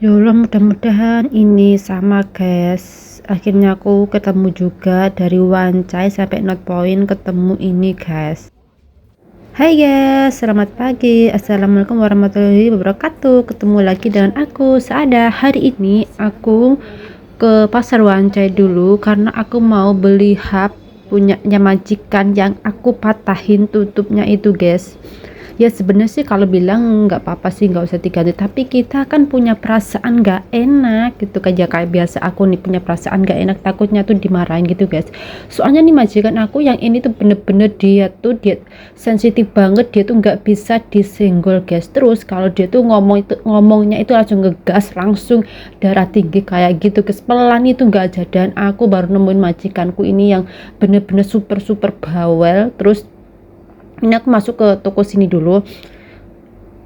Ya Allah, mudah-mudahan ini sama guys. Akhirnya aku ketemu juga dari Wancai sampai Not Point ketemu ini guys. Hai guys, selamat pagi. Assalamualaikum warahmatullahi wabarakatuh. Ketemu lagi dengan aku Saada. Hari ini aku ke pasar Wancai dulu karena aku mau beli hub punyanya majikan yang aku patahin tutupnya itu guys. Ya sebenarnya sih kalau bilang nggak apa-apa sih, nggak usah diganti, tapi kita kan punya perasaan nggak enak gitu kan ya, kayak biasa aku nih punya perasaan nggak enak, takutnya tuh dimarahin gitu guys. Soalnya nih majikan aku yang ini tuh bener-bener dia sensitif banget, dia tuh nggak bisa disenggol guys. Terus kalau dia tuh ngomongnya itu langsung ngegas, langsung darah tinggi kayak gitu guys, pelan itu nggak aja. Dan aku baru nemuin majikanku ini yang bener-bener super bawel. Terus ini aku masuk ke toko sini dulu,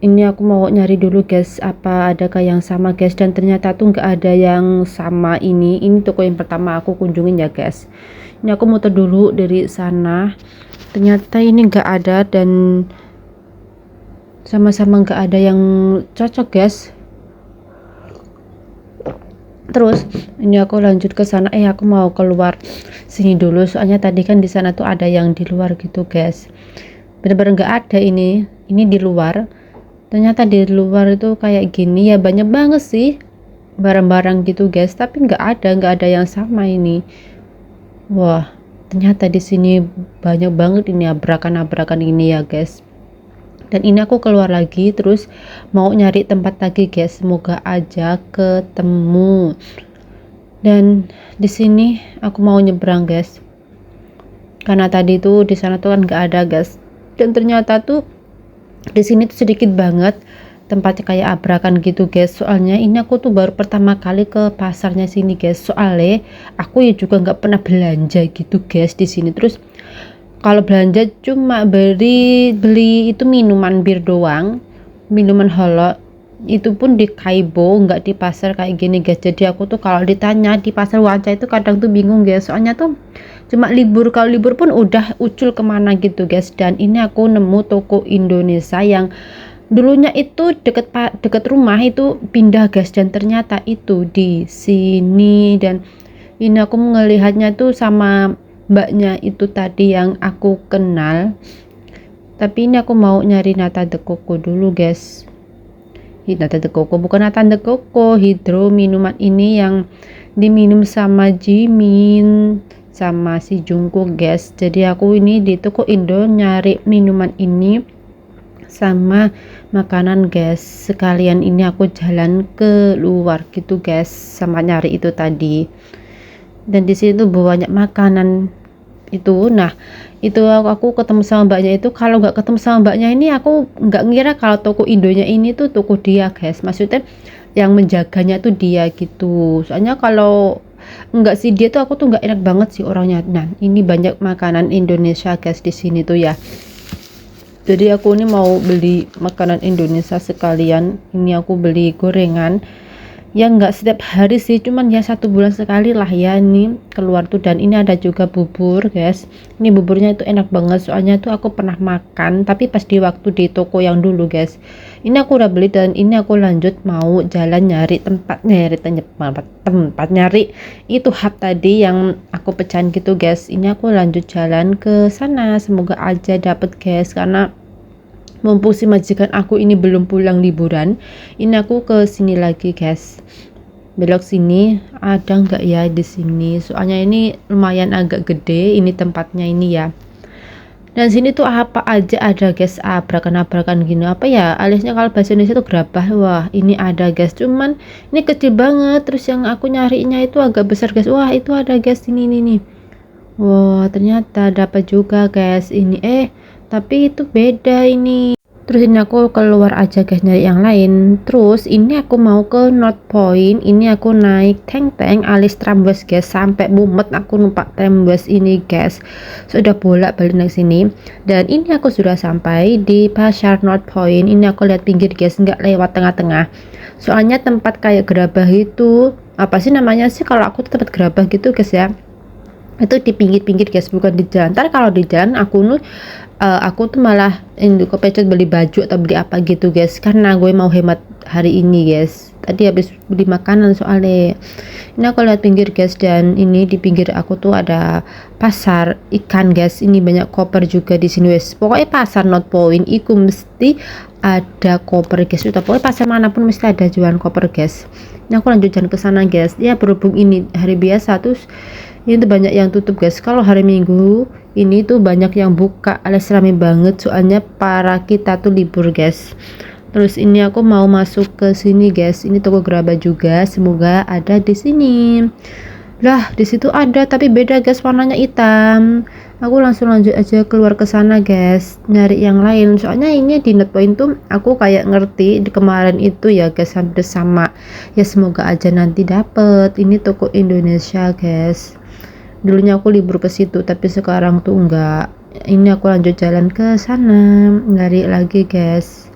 ini aku mau nyari dulu guys apa adakah yang sama guys, dan ternyata tuh nggak ada yang sama. Ini toko yang pertama aku kunjungin ya guys. Ini aku muter dulu dari sana, ternyata ini nggak ada dan sama-sama nggak ada yang cocok guys. Terus ini aku lanjut ke sana, aku mau keluar sini dulu soalnya tadi kan di sana tuh ada yang di luar gitu guys. Bener-bener nggak ada ini di luar. Ternyata di luar itu kayak gini ya, banyak banget sih barang-barang gitu guys, tapi nggak ada yang sama ini. Wah, ternyata di sini banyak banget ini abrakan-abrakan ini ya guys. Dan ini aku keluar lagi terus mau nyari tempat lagi guys, semoga aja ketemu. Dan di sini aku mau nyebrang guys, karena tadi tuh di sana tuh kan nggak ada guys. Dan ternyata tuh di sini tuh sedikit banget tempatnya kayak abrakan gitu guys. Soalnya ini aku tuh baru pertama kali ke pasarnya sini guys, soalnya aku ya juga nggak pernah belanja gitu guys di sini. Terus kalau belanja cuma beli itu minuman bir doang, minuman holo, itu pun di Kaibo, nggak di pasar kayak gini guys. Jadi aku tuh kalau ditanya di pasar Wancai itu kadang tuh bingung guys, soalnya tuh cuma libur, kalau libur pun udah ucul kemana gitu guys. Dan ini aku nemu toko Indonesia yang dulunya itu deket rumah itu pindah guys, dan ternyata itu di sini. Dan ini aku melihatnya tuh sama mbaknya itu tadi yang aku kenal, tapi ini aku mau nyari nata de coco dulu guys. Nata de coco, bukan nata de coco, hidro, minuman ini yang diminum sama Jimin sama si Jungkook guys. Jadi aku ini di toko Indo nyari minuman ini sama makanan guys, sekalian ini aku jalan ke luar gitu guys sama nyari itu tadi. Dan di sini tuh banyak makanan itu. Nah itu aku ketemu sama mbaknya itu. Kalau nggak ketemu sama mbaknya ini aku nggak ngira kalau toko Indonya ini tuh toko dia guys, maksudnya yang menjaganya tuh dia gitu. Soalnya kalau enggak sih dia tuh, aku tuh nggak enak banget sih orangnya. Nah ini banyak makanan Indonesia guys di sini tuh ya, jadi aku ini mau beli makanan Indonesia sekalian. Ini aku beli gorengan yang nggak setiap hari sih, cuman ya 1 bulan sekali lah ya ini keluar tuh. Dan ini ada juga bubur guys, ini buburnya itu enak banget, soalnya tuh aku pernah makan tapi pas di waktu di toko yang dulu guys. Ini aku udah beli dan ini aku lanjut mau jalan nyari tempat nyari itu hub tadi yang aku pecahin gitu guys. Ini aku lanjut jalan ke sana, semoga aja dapet guys, karena mumpung si majikan aku ini belum pulang liburan. Ini aku ke sini lagi guys, belok sini ada nggak ya di sini, soalnya ini lumayan agak gede ini tempatnya ini ya. Dan sini tuh apa aja ada guys, abrakan-abrakan gini, apa ya aliasnya kalau bahasa Indonesia tuh gerabah. Wah ini ada guys, cuman ini kecil banget. Terus yang aku nyarinya itu agak besar guys. Wah itu ada guys ini nih. Wah ternyata dapat juga guys ini, tapi itu beda ini. Terus ini aku keluar aja guys nyari yang lain. Terus ini aku mau ke North Point, ini aku naik tank alis tramway guys, sampai mumet aku numpak tramway ini guys. Sudah bolak-balik naik sini. Dan ini aku sudah sampai di pasar North Point. Ini aku lihat pinggir guys, nggak lewat tengah-tengah. Soalnya tempat kayak gerabah itu, apa sih namanya sih kalau aku tuh tempat gerabah gitu guys ya, itu di pinggir-pinggir guys, bukan di jalan. Ntar kalau di jalan aku aku tuh malah ini kepecet beli baju atau beli apa gitu guys, karena gue mau hemat hari ini guys. Tadi habis beli makanan soalnya. Ini aku lihat pinggir guys, dan ini di pinggir aku tuh ada pasar ikan guys. Ini banyak koper juga di sini guys. Pokoknya pasar North Point iku mesti ada koper guys. Udah pokoknya pasar manapun mesti ada jualan koper guys. Ini aku lanjut jalan ke sana guys. Ya berhubung ini hari biasa, terus ini tuh banyak yang tutup guys. Kalau hari Minggu ini tuh banyak yang buka alias rame banget, soalnya para kita tuh libur guys. Terus ini aku mau masuk ke sini guys. Ini toko gerabah juga, semoga ada di sini. Lah di situ ada tapi beda guys, warnanya hitam. Aku langsung lanjut aja keluar ke sana guys, nyari yang lain. Soalnya ini di North Point tuh aku kayak ngerti di kemarin itu ya guys, hampir sama. Ya semoga aja nanti dapet. Ini toko Indonesia guys. Dulunya aku libur ke situ tapi sekarang tuh enggak. Ini aku lanjut jalan ke sana nyari lagi guys.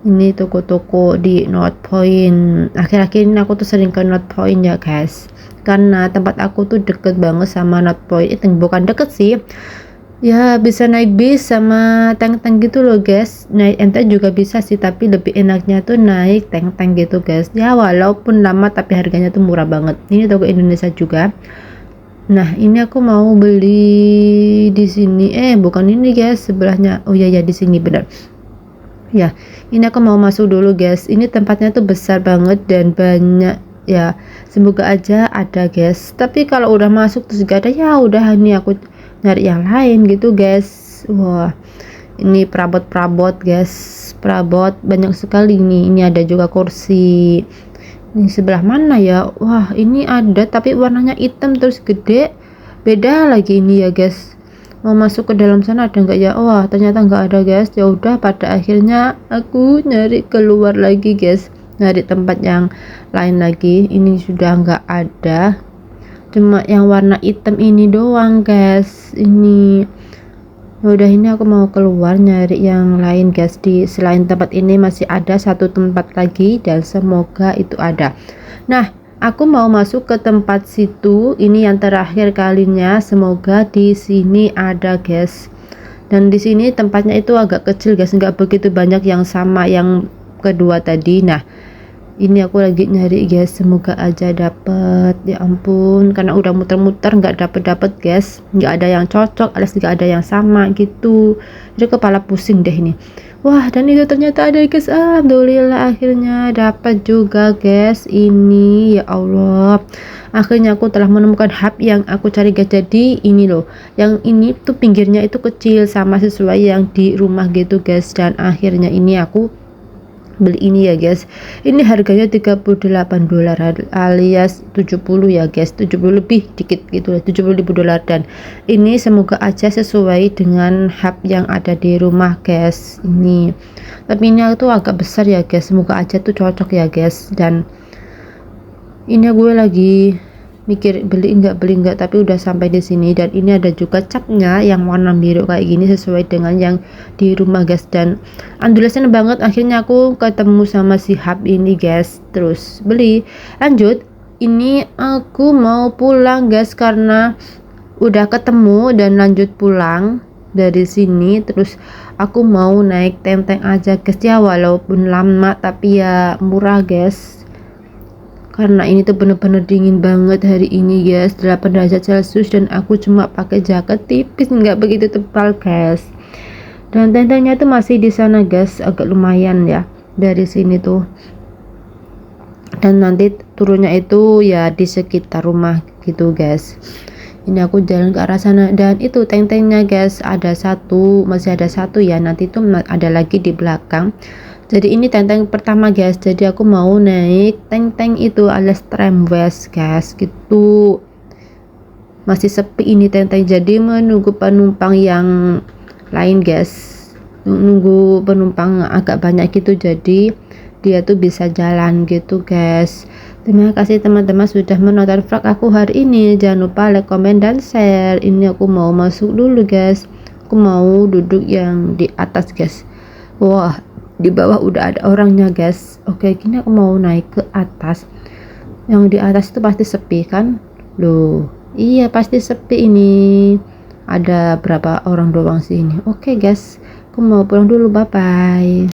Ini toko-toko di North Point. Akhir-akhir ini aku tuh sering ke North Point ya guys, karena tempat aku tuh deket banget sama North Point. Itu bukan deket sih ya, bisa naik bis sama tank-tank gitu loh guys. Naik MT juga bisa sih, tapi lebih enaknya tuh naik tank-tank gitu guys. Ya walaupun lama tapi harganya tuh murah banget. Ini toko Indonesia juga. Nah ini aku mau beli di sini, bukan ini guys, sebelahnya. Oh ya di sini benar ya. Ini aku mau masuk dulu guys. Ini tempatnya tuh besar banget dan banyak ya, semoga aja ada guys. Tapi kalau udah masuk terus gak ada, ya udah ini aku nyari yang lain gitu guys. Wah ini perabot guys, perabot banyak sekali nih. Ini ada juga kursi. Ini sebelah mana ya? Wah ini ada tapi warnanya hitam terus gede, beda lagi ini ya guys. Mau masuk ke dalam sana ada nggak ya? Wah ternyata nggak ada guys. Ya udah, pada akhirnya aku nyari keluar lagi guys, nyari tempat yang lain lagi. Ini sudah nggak ada, cuma yang warna hitam ini doang guys. Ini udah, ini aku mau keluar nyari yang lain guys. Di selain tempat ini masih ada satu tempat lagi dan semoga itu ada. Nah aku mau masuk ke tempat situ, ini yang terakhir kalinya, semoga di sini ada guys. Dan di sini tempatnya itu agak kecil guys, nggak begitu banyak yang sama yang kedua tadi. Nah ini aku lagi nyari guys, semoga aja dapet. Ya ampun, karena udah muter-muter nggak dapet guys, nggak ada yang cocok alias nggak ada yang sama gitu, jadi kepala pusing deh ini. Wah dan itu ternyata ada guys, alhamdulillah akhirnya dapat juga guys. Ini ya Allah, akhirnya aku telah menemukan hub yang aku cari guys. Jadi ini loh, yang ini tuh pinggirnya itu kecil sama sesuai yang di rumah gitu guys. Dan akhirnya ini aku beli ini ya guys. Ini harganya $38 alias 70 ya guys, 70 lebih dikit gitu, $70.000. Dan ini semoga aja sesuai dengan hub yang ada di rumah guys. Ini tapi ini tuh agak besar ya guys, semoga aja tuh cocok ya guys. Dan ini gue lagi mikir beli enggak, tapi udah sampai di sini. Dan ini ada juga capnya yang warna biru kayak gini sesuai dengan yang di rumah guys. Dan alhamdulillah seneng banget akhirnya aku ketemu sama si hub ini guys, terus beli. Lanjut, ini aku mau pulang guys karena udah ketemu, dan lanjut pulang dari sini. Terus aku mau naik tank aja guys ya, walaupun lama tapi ya murah guys, karena ini tuh bener-bener dingin banget hari ini guys, 8 derajat Celcius. Dan aku cuma pakai jaket tipis, nggak begitu tebal guys. Dan tentangnya tuh masih di sana guys, agak lumayan ya dari sini tuh. Dan nanti turunnya itu ya di sekitar rumah gitu guys. Ini aku jalan ke arah sana, dan itu tank-tanknya guys ada satu, masih ada satu ya, nanti tuh ada lagi di belakang. Jadi ini tank pertama guys, jadi aku mau naik tank itu alias tramways guys gitu. Masih sepi ini tank, jadi menunggu penumpang yang lain guys, nunggu penumpang agak banyak gitu, jadi dia tuh bisa jalan gitu guys. Terima kasih teman-teman sudah menonton vlog aku hari ini. Jangan lupa like, comment, dan share. Ini aku mau masuk dulu guys, aku mau duduk yang di atas guys. Wah di bawah udah ada orangnya guys. Oke gini aku mau naik ke atas. Yang di atas itu pasti sepi kan? Loh iya pasti sepi ini. ada berapa orang doang sih ini. Oke guys, aku mau pulang dulu, bye bye.